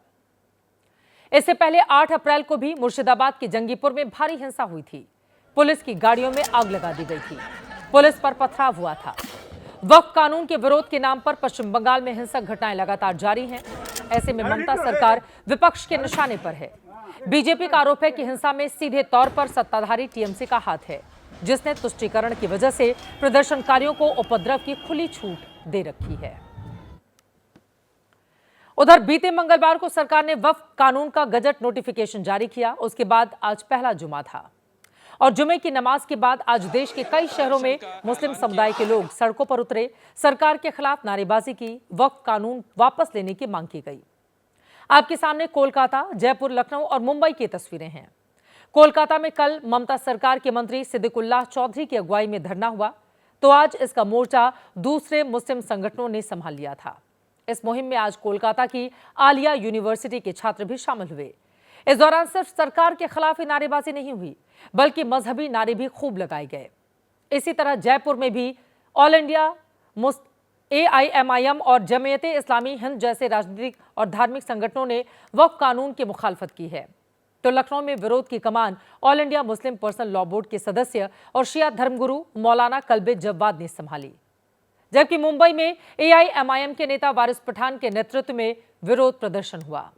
इससे पहले 8 अप्रैल को भी मुर्शिदाबाद के जंगीपुर में भारी हिंसा हुई थी। पुलिस की गाड़ियों में आग लगा दी गई थी, पुलिस पर पथराव हुआ था। वक्फ कानून के विरोध के नाम पर पश्चिम बंगाल में हिंसक घटनाएं लगातार जारी हैं। ऐसे में ममता सरकार विपक्ष के निशाने पर है। बीजेपी का आरोप है कि हिंसा में सीधे तौर पर सत्ताधारी टीएमसी का हाथ है, जिसने तुष्टीकरण की वजह से प्रदर्शनकारियों को उपद्रव की खुली छूट दे रखी है। उधर बीते मंगलवार को सरकार ने वक्फ कानून का गजट नोटिफिकेशन जारी किया। उसके बाद आज पहला जुमा था और जुमे की नमाज के बाद आज देश के कई शहरों में मुस्लिम समुदाय के लोग सड़कों पर उतरे। सरकार के खिलाफ नारेबाजी की, वक्फ कानून वापस लेने की मांग की गई। आपके सामने कोलकाता, जयपुर, लखनऊ और मुंबई की तस्वीरें हैं। कोलकाता में कल ममता सरकार के मंत्री सिद्दीकुल्लाह चौधरी की अगुवाई में धरना हुआ, तो आज इसका मोर्चा दूसरे मुस्लिम संगठनों ने संभाल लिया था। इस मुहिम में आज कोलकाता की आलिया यूनिवर्सिटी के छात्र भी शामिल हुए। इस दौरान सिर्फ सरकार के खिलाफ ही नारेबाजी नहीं हुई, बल्कि मजहबी नारे भी खूब लगाए गए। इसी तरह जयपुर में भी ऑल इंडिया AIMIM और जमीयते इस्लामी हिंद जैसे राजनीतिक और धार्मिक संगठनों ने वक्फ कानून की मुखालफत की है। तो लखनऊ में विरोध की कमान All India Muslim Personal Law Board के सदस्य और शिया धर्मगुरु मौलाना कल्बे जव्वाद ने संभाली, जबकि मुंबई में AIMIM के नेता वारिस पठान के नेतृत्व में विरोध प्रदर्शन हुआ।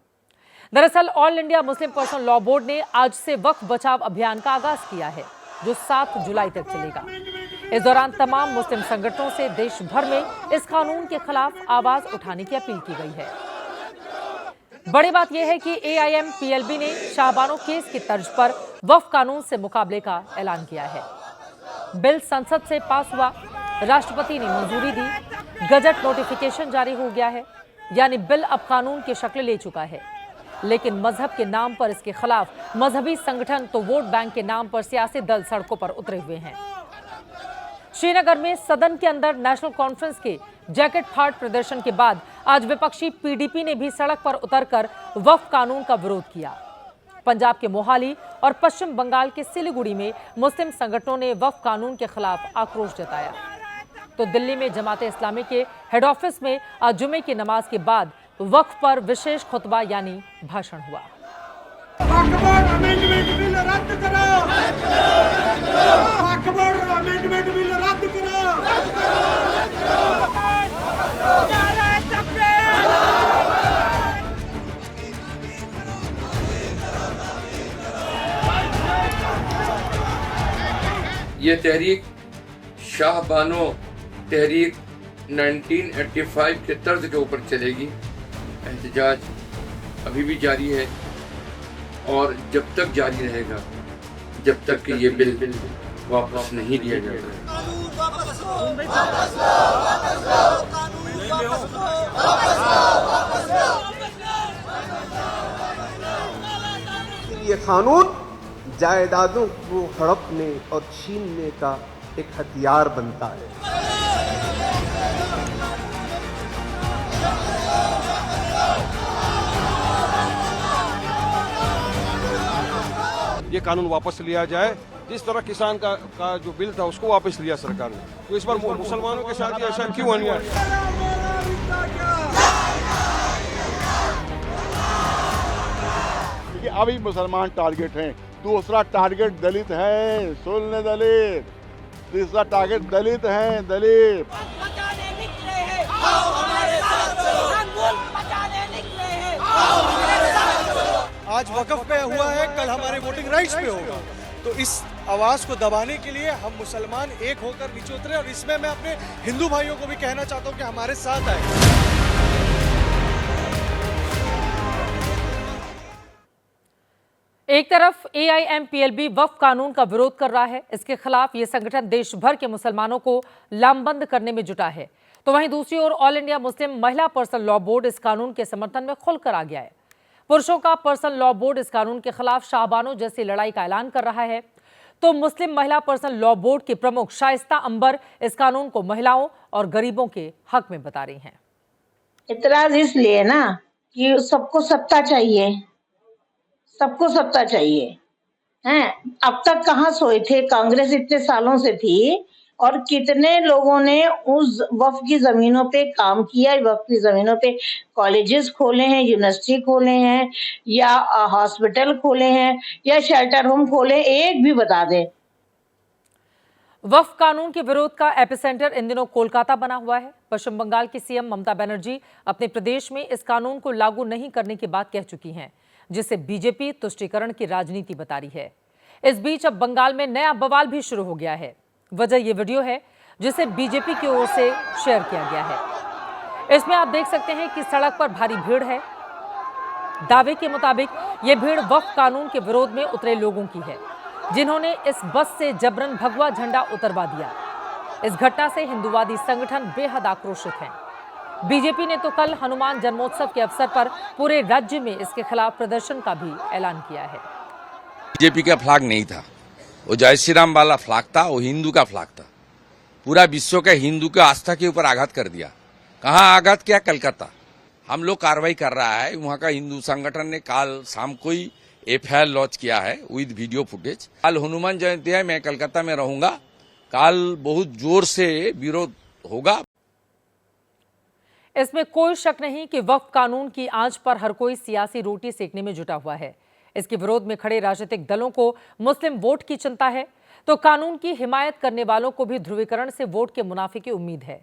दरअसल all India Muslim Personal Law board ने आज से वक्फ बचाव अभियान का आगाज किया है, जो 7 जुलाई तक चलेगा। इस दौरान तमाम मुस्लिम संगठनों से देश भर में इस कानून के खिलाफ आवाज उठाने की अपील की गई है। बड़ी बात यह है कि AIMPLB ने शाहबानो केस की तर्ज पर वक्फ कानून से मुकाबले का ऐलान किया है। बिल संसद से पास हुआ, राष्ट्रपति ने मंजूरी दी, गजट नोटिफिकेशन जारी हो गया है, यानी बिल अब कानून की शक्ल ले चुका है। लेकिन मजहब के नाम पर इसके खिलाफ मजहबी संगठन तो वोट बैंक के नाम पर सियासी दल सड़कों पर उतरे हुए हैं। श्रीनगर में सदन के अंदर नेशनल कॉन्फ्रेंस के जैकेट फाड़ प्रदर्शन के बाद आज विपक्षी PDP ने भी सड़क पर उतरकर वक्फ कानून का विरोध किया। पंजाब के मोहाली और पश्चिम बंगाल के सिलीगुड़ी में मुस्लिम संगठनों ने वक्फ कानून के खिलाफ आक्रोश जताया। तो दिल्ली में जमाते इस्लामी के हेड ऑफिस में आज जुमे की नमाज के बाद वक्फ पर विशेष खुतबा यानी भाषण हुआ। ये तहरीक शाहबानो तहरीक 1985 के तर्ज के ऊपर चलेगी। एहतजाज अभी भी जारी है और जब तक जारी रहेगा जब तक कि ये बिल वापस नहीं लिया जाएगा। ये कानून जायदादों को हड़पने और छीनने का एक हथियार बनता है। ये कानून वापस लिया जाए। जिस तरह किसान का जो बिल था उसको वापस लिया सरकार ने, तो इस बार मुसलमानों के साथ ऐसा क्यों अन्याय? देखिए अभी मुसलमान टारगेट हैं, दूसरा टारगेट दलित है, सुन ले दलित, तीसरा टारगेट दलित हैं, दलित। आज वक़्फ़ पे हुआ है, कल हमारे वोटिंग राइट्स पे होगा, तो इस आवाज़ को दबाने के लिए हम मुसलमान एक होकर नीचे उतरे। और इसमें मैं अपने हिंदू भाइयों को भी कहना चाहता हूँ कि हमारे साथ आए। एक तरफ AIMPLB वक्फ कानून का विरोध कर रहा है, इसके खिलाफ ये संगठन देश भर के मुसलमानों को लामबंद करने में जुटा है, तो वहीं दूसरी ओर ऑल इंडिया मुस्लिम महिला पर्सनल लॉ बोर्ड इस कानून के समर्थन में खुलकर आ गया है। पुरुषों का पर्सनल लॉ बोर्ड इस कानून के खिलाफ शाहबानों जैसी लड़ाई का ऐलान कर रहा है, तो मुस्लिम महिला पर्सनल लॉ बोर्ड के प्रमुख शाइस्ता अंबर इस कानून को महिलाओं और गरीबों के हक में बता रही हैं। इतराज इसलिए ना कि सबको सत्ता चाहिए, सबको सत्ता चाहिए हैं। अब तक कहाँ सोए थे, कांग्रेस इतने सालों से थी और कितने लोगों ने उस वक्फ की जमीनों पे काम किया। वक्फ की जमीनों पे कॉलेजेस खोले हैं, यूनिवर्सिटी खोले हैं, या हॉस्पिटल खोले हैं, या शेल्टर होम खोले, एक भी बता दे। वक्फ कानून के विरोध का एपिसेंटर इन दिनों कोलकाता बना हुआ है। पश्चिम बंगाल की सीएम ममता बनर्जी अपने प्रदेश में इस कानून को लागू नहीं करने की बात कह चुकी हैं, जिसे बीजेपी तुष्टीकरण की राजनीति बता रही है। इस बीच अब बंगाल में नया बवाल भी शुरू हो गया है। वजह यह वीडियो है जिसे बीजेपी की ओर से शेयर किया गया है। इसमें आप देख सकते हैं कि सड़क पर भारी भीड़ है। दावे के मुताबिक यह भीड़ वक्फ कानून के विरोध में उतरे लोगों की है, जिन्होंने इस बस से जबरन भगवा झंडा उतरवा दिया। इस घटना से हिंदूवादी संगठन बेहद आक्रोशित हैं। बीजेपी ने तो कल हनुमान जन्मोत्सव के अवसर पर पूरे राज्य में इसके खिलाफ प्रदर्शन का भी ऐलान किया है। बीजेपी का फ्लैग नहीं था, वो जय श्री राम वाला फ्लैग था, वो हिंदू का फ्लैग था। पूरा विश्व के हिंदू के आस्था के ऊपर आघात कर दिया। कहाँ आघात किया? कलकत्ता। हम लोग कार्रवाई कर रहा है। वहाँ का हिंदू संगठन ने कल शाम को ही FIR लॉन्च किया है विद वीडियो फुटेज। कल हनुमान जयंती है, मैं कलकत्ता में रहूंगा। कल बहुत जोर से विरोध होगा। इसमें कोई शक नहीं कि वक्फ कानून की आंच पर हर कोई सियासी रोटी सेकने में जुटा हुआ है। इसके विरोध में खड़े राजनीतिक दलों को मुस्लिम वोट की चिंता है, तो कानून की हिमायत करने वालों को भी ध्रुवीकरण से वोट के मुनाफे की उम्मीद है।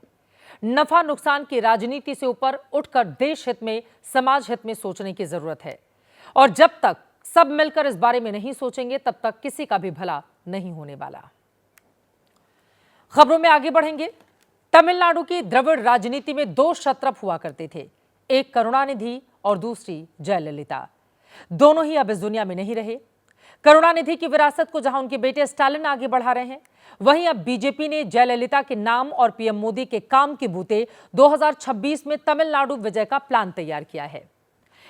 नफा नुकसान की राजनीति से ऊपर उठकर देश हित में, समाज हित में सोचने की जरूरत है। और जब तक सब मिलकर इस बारे में नहीं सोचेंगे, तब तक किसी का भी भला नहीं होने वाला। खबरों में आगे बढ़ेंगे। तमिलनाडु की द्रविड़ राजनीति में दो शतरफ हुआ करते थे, एक करुणानिधि और दूसरी जयललिता। दोनों ही अब इस दुनिया में नहीं रहे। करुणानिधि की विरासत को जहां उनके बेटे स्टालिन आगे बढ़ा रहे हैं, वहीं अब बीजेपी ने जयललिता के नाम और पीएम मोदी के काम के बूते 2026 में तमिलनाडु विजय का प्लान तैयार किया है।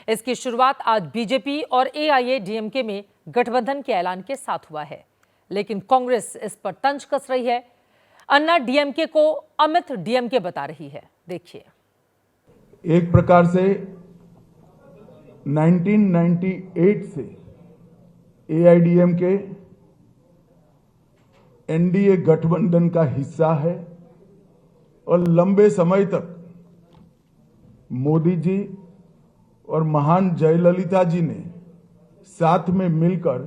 इसकी शुरुआत आज बीजेपी और AIADMK में गठबंधन के ऐलान के साथ हुआ है, लेकिन कांग्रेस इस पर तंज कस रही है। अन्ना DMK को अमित DMK बता रही है। देखिए। एक प्रकार से 1998 से AIADMK NDA गठबंधन का हिस्सा है और लंबे समय तक मोदी जी और महान जयललिता जी ने साथ में मिलकर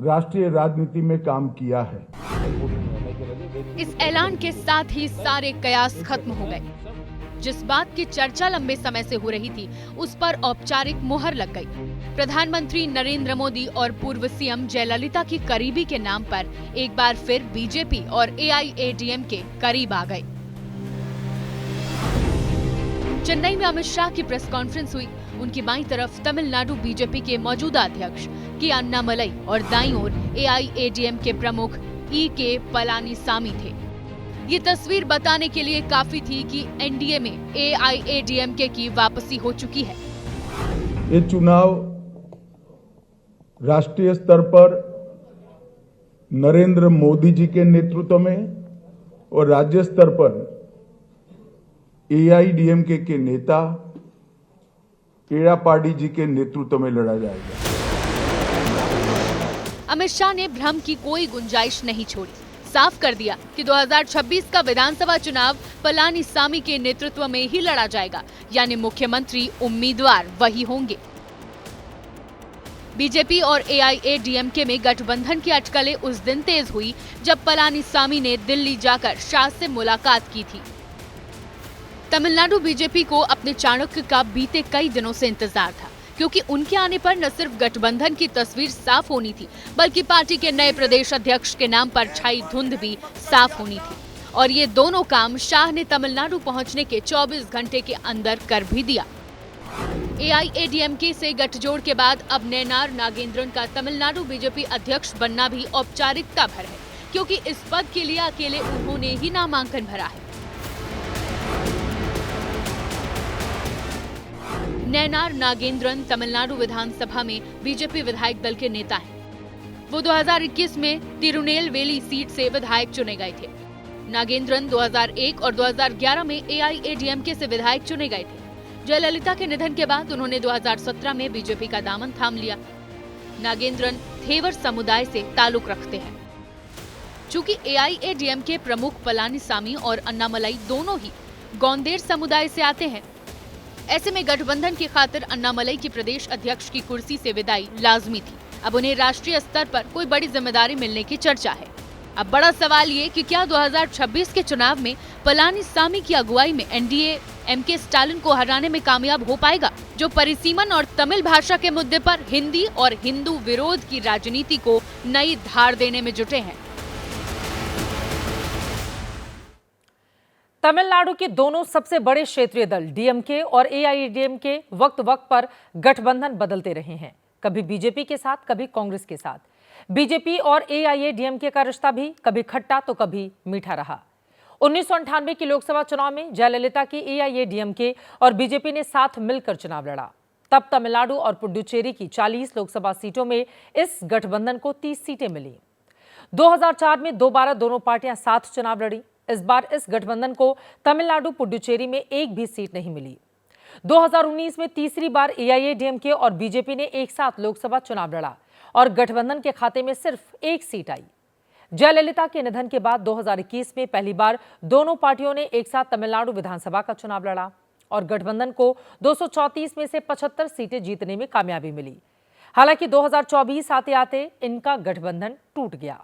राष्ट्रीय राजनीति में काम किया है। इस ऐलान के साथ ही सारे कयास खत्म हो गए। जिस बात की चर्चा लंबे समय से हो रही थी, उस पर औपचारिक मुहर लग गई। प्रधानमंत्री नरेंद्र मोदी और पूर्व सीएम जयललिता की करीबी के नाम पर एक बार फिर बीजेपी और AIADMK करीब आ गए। चेन्नई में अमित शाह की प्रेस कॉन्फ्रेंस हुई। उनकी बाईं तरफ तमिलनाडु बीजेपी के मौजूदा अध्यक्ष के अन्नामलई और दाईं ओर AIADMK प्रमुख E.K. पलानीसामी थे। ये तस्वीर बताने के लिए काफी थी कि NDA में AIADMK की वापसी हो चुकी है। ये चुनाव राष्ट्रीय स्तर पर नरेंद्र मोदी जी के नेतृत्व में और राज्य स्तर पर AIADMK के नेता एड़ापाडी जी के नेतृत्व में लड़ा जाएगा। अमित शाह ने भ्रम की कोई गुंजाइश नहीं छोड़ी, साफ कर दिया कि 2026 का विधानसभा चुनाव पलानीसामी के नेतृत्व में ही लड़ा जाएगा, यानी मुख्यमंत्री उम्मीदवार वही होंगे। बीजेपी और एआईएडीएमके में गठबंधन की अटकलें उस दिन तेज हुई जब पलानीसामी ने दिल्ली जाकर शाह से मुलाकात की थी। तमिलनाडु बीजेपी को अपने चाणक्य का बीते कई दिनों से इंतजार था, क्योंकि उनके आने पर न सिर्फ गठबंधन की तस्वीर साफ होनी थी, बल्कि पार्टी के नए प्रदेश अध्यक्ष के नाम पर छाई धुंध भी साफ होनी थी। और ये दोनों काम शाह ने तमिलनाडु पहुंचने के 24 घंटे के अंदर कर भी दिया। एआईएडीएमके से गठजोड़ के बाद अब नैनार नागेंद्रन का तमिलनाडु बीजेपी अध्यक्ष बनना भी औपचारिकता भर है, क्योंकि इस पद के लिए अकेले उन्होंने ही नामांकन भरा है। नैनार नागेंद्रन तमिलनाडु विधानसभा में बीजेपी विधायक दल के नेता हैं। वो 2021 में तिरुनेलवेली सीट से विधायक चुने गए थे। नागेंद्रन 2001 और 2011 में एआईएडीएमके से विधायक चुने गए थे। जयललिता के निधन के बाद उन्होंने 2017 में बीजेपी का दामन थाम लिया। नागेंद्रन थेवर समुदाय से ताल्लुक रखते हैं। चूंकि एआईएडीएमके प्रमुख पलानीसामी और अन्नामलाई दोनों ही गौंदेर समुदाय से आते हैं, ऐसे में गठबंधन की खातिर अन्नामलाई की प्रदेश अध्यक्ष की कुर्सी से विदाई लाजमी थी। अब उन्हें राष्ट्रीय स्तर पर कोई बड़ी जिम्मेदारी मिलने की चर्चा है। अब बड़ा सवाल ये कि क्या 2026 के चुनाव में पलानीसामी की अगुवाई में एनडीए एमके स्टालिन को हराने में कामयाब हो पाएगा, जो परिसीमन और तमिल भाषा के मुद्दे पर हिंदी और हिंदू विरोध की राजनीति को नई धार देने में जुटे हैं। तमिलनाडु के दोनों सबसे बड़े क्षेत्रीय दल डीएमके और एआईएडीएमके वक्त वक्त पर गठबंधन बदलते रहे हैं, कभी बीजेपी के साथ, कभी कांग्रेस के साथ। बीजेपी और एआईएडीएमके का रिश्ता भी कभी खट्टा तो कभी मीठा रहा। 1998 के लोकसभा चुनाव में जयललिता की एआईएडीएमके और बीजेपी ने साथ मिलकर चुनाव लड़ा। तब तमिलनाडु और पुडुचेरी की 40 लोकसभा सीटों में इस गठबंधन को 30 सीटें मिली। 2004 में दोबारा दोनों पार्टियां साथ चुनाव लड़ी। इस बार इस गठबंधन को तमिलनाडु पुडुचेरी में एक भी सीट नहीं मिली। 2019 में तीसरी बार एआईएडीएमके और बीजेपी ने एक साथ लोकसभा चुनाव लड़ा और गठबंधन के खाते में सिर्फ एक सीट आई। जयललिता के निधन के बाद 2021 में पहली बार दोनों पार्टियों ने एक साथ तमिलनाडु विधानसभा का चुनाव लड़ा और गठबंधन को 234 में से 75 सीटें जीतने में कामयाबी मिली। हालांकि 2024 आते आते इनका गठबंधन टूट गया।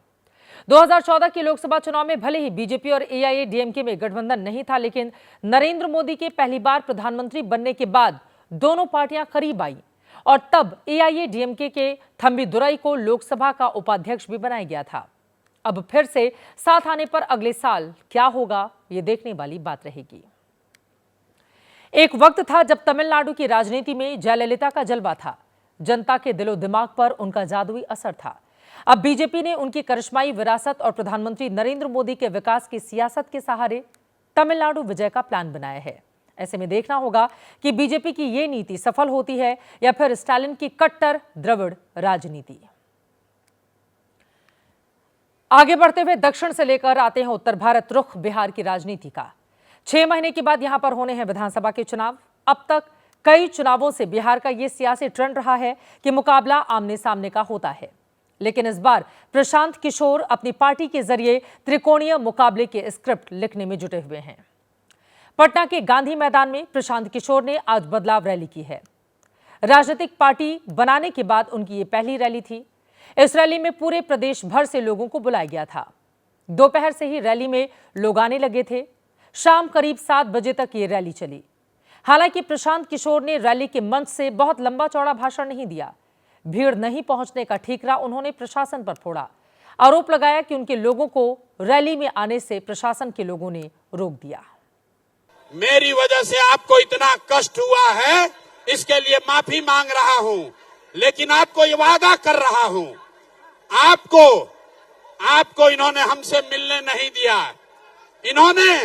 2014 के लोकसभा चुनाव में भले ही बीजेपी और एआईएडीएमके में गठबंधन नहीं था, लेकिन नरेंद्र मोदी के पहली बार प्रधानमंत्री बनने के बाद दोनों पार्टियां करीब आई और तब एआईएडीएमके के थम्बीदुराई को लोकसभा का उपाध्यक्ष भी बनाया गया था। अब फिर से साथ आने पर अगले साल क्या होगा, ये देखने वाली बात रहेगी। एक वक्त था जब तमिलनाडु की राजनीति में जयललिता का जलवा था, जनता के दिलो दिमाग पर उनका जादुई असर था। अब बीजेपी ने उनकी करिश्माई विरासत और प्रधानमंत्री नरेंद्र मोदी के विकास की सियासत के सहारे तमिलनाडु विजय का प्लान बनाया है। ऐसे में देखना होगा कि बीजेपी की ये नीति सफल होती है या फिर स्टालिन की कट्टर द्रविड़ राजनीति। आगे बढ़ते हुए दक्षिण से लेकर आते हैं उत्तर भारत, रुख बिहार की राजनीति का। 6 महीने के बाद यहां पर होने हैं विधानसभा के चुनाव। अब तक कई चुनावों से बिहार का यह सियासी ट्रेंड रहा है कि मुकाबला आमने सामने का होता है, लेकिन इस बार प्रशांत किशोर अपनी पार्टी के जरिए त्रिकोणीय मुकाबले के स्क्रिप्ट लिखने में जुटे हुए हैं। पटना के गांधी मैदान में प्रशांत किशोर ने आज बदलाव रैली की है। राजनीतिक पार्टी बनाने के बाद उनकी ये पहली रैली थी। इस रैली में पूरे प्रदेश भर से लोगों को बुलाया गया था। दोपहर से ही रैली में लोग आने लगे थे। शाम करीब 7 बजे तक ये रैली चली। हालांकि प्रशांत किशोर ने रैली के मंच से बहुत लंबा चौड़ा भाषण नहीं दिया। भीड़ नहीं पहुंचने का ठीकरा उन्होंने प्रशासन पर फोड़ा। आरोप लगाया कि उनके लोगों को रैली में आने से प्रशासन के लोगों ने रोक दिया। मेरी वजह से आपको इतना कष्ट हुआ है, इसके लिए माफी मांग रहा हूं, लेकिन आपको ये वादा कर रहा हूं, आपको इन्होंने हमसे मिलने नहीं दिया। इन्होंने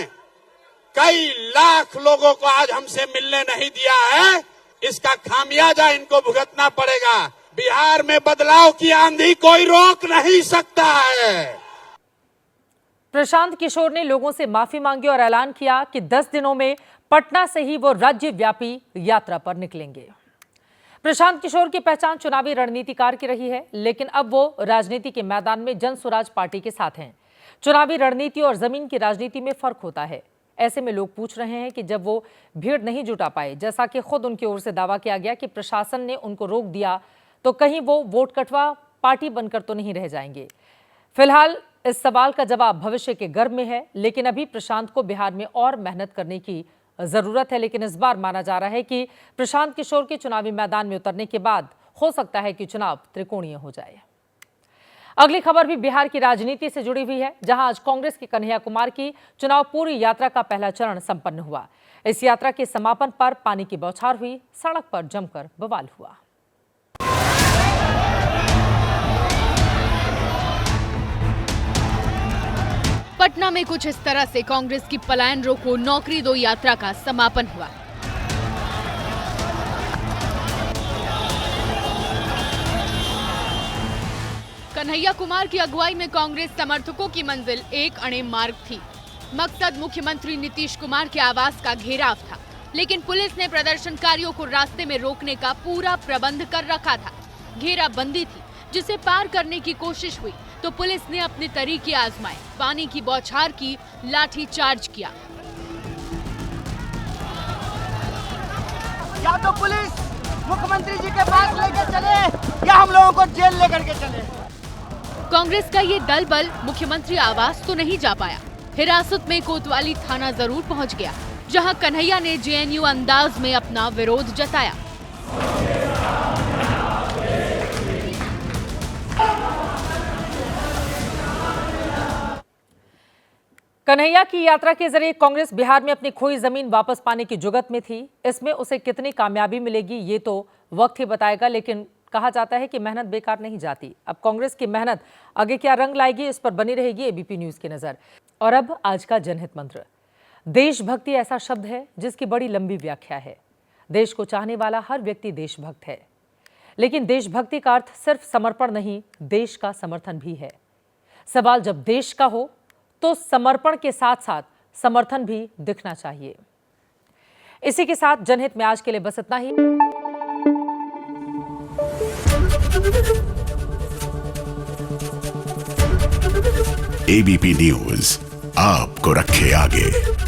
कई लाख लोगों को आज हमसे मिलने नहीं दिया है। इसका खामियाजा इनको भुगतना पड़ेगा। बिहार में बदलाव की आंधी कोई रोक नहीं सकता है। प्रशांत किशोर ने लोगों से माफी मांगी और ऐलान किया कि 10 दिनों में पटना से ही वो राज्यव्यापी यात्रा पर निकलेंगे। प्रशांत किशोर की पहचान चुनावी रणनीतिकार की रही है, लेकिन अब वो राजनीति के मैदान में जन स्वराज पार्टी के साथ हैं। चुनावी रणनीति और जमीन की राजनीति में फर्क होता है। ऐसे में लोग पूछ रहे हैं कि जब वो भीड़ नहीं जुटा पाए, जैसा कि खुद उनकी ओर से दावा किया गया कि प्रशासन ने उनको रोक दिया, तो कहीं वो वोट कटवा पार्टी बनकर तो नहीं रह जाएंगे। फिलहाल इस सवाल का जवाब भविष्य के गर्भ में है, लेकिन अभी प्रशांत को बिहार में और मेहनत करने की जरूरत है। लेकिन इस बार माना जा रहा है कि प्रशांत किशोर के चुनावी मैदान में उतरने के बाद हो सकता है कि चुनाव त्रिकोणीय हो जाए। अगली खबर भी बिहार की राजनीति से जुड़ी हुई है, जहां आज कांग्रेस के कन्हैया कुमार की चुनाव पूर्व यात्रा का पहला चरण संपन्न हुआ। इस यात्रा के समापन पर पानी की बौछार हुई, सड़क पर जमकर बवाल हुआ। पटना में कुछ इस तरह से कांग्रेस की पलायन रोको नौकरी दो यात्रा का समापन हुआ। कन्हैया कुमार की अगुवाई में कांग्रेस समर्थकों की मंजिल एक अणे मार्ग थी। मकसद मुख्यमंत्री नीतीश कुमार के आवास का घेराव था, लेकिन पुलिस ने प्रदर्शनकारियों को रास्ते में रोकने का पूरा प्रबंध कर रखा था। घेराबंदी थी, जिसे पार करने की कोशिश हुई तो पुलिस ने अपने तरीके आजमाए, पानी की बौछार की, लाठी चार्ज किया। या तो पुलिस मुख्यमंत्री जी के पास लेकर चले या हम लोगों को जेल लेकर के चले। कांग्रेस का ये दल बल मुख्यमंत्री आवास तो नहीं जा पाया। हिरासत में कोतवाली थाना जरूर पहुंच गया, जहां कन्हैया ने जेएनयू अंदाज में अपना विरोध जताया। कन्हैया की यात्रा के जरिए कांग्रेस बिहार में अपनी खोई जमीन वापस पाने की जुगत में थी। इसमें उसे कितनी कामयाबी मिलेगी ये तो वक्त ही बताएगा, लेकिन कहा जाता है कि मेहनत बेकार नहीं जाती। अब कांग्रेस की मेहनत आगे क्या रंग लाएगी, इस पर बनी रहेगी एबीपी न्यूज की नजर। और अब आज का जनहित मंत्र। देशभक्ति ऐसा शब्द है जिसकी बड़ी लंबी व्याख्या है। देश को चाहने वाला हर व्यक्ति देशभक्त है, लेकिन देशभक्ति का अर्थ सिर्फ समर्पण नहीं, देश का समर्थन भी है। सवाल जब देश का हो तो समर्पण के साथ साथ समर्थन भी दिखना चाहिए। इसी के साथ जनहित में आज के लिए बस इतना ही। एबीपी न्यूज आपको रखे आगे।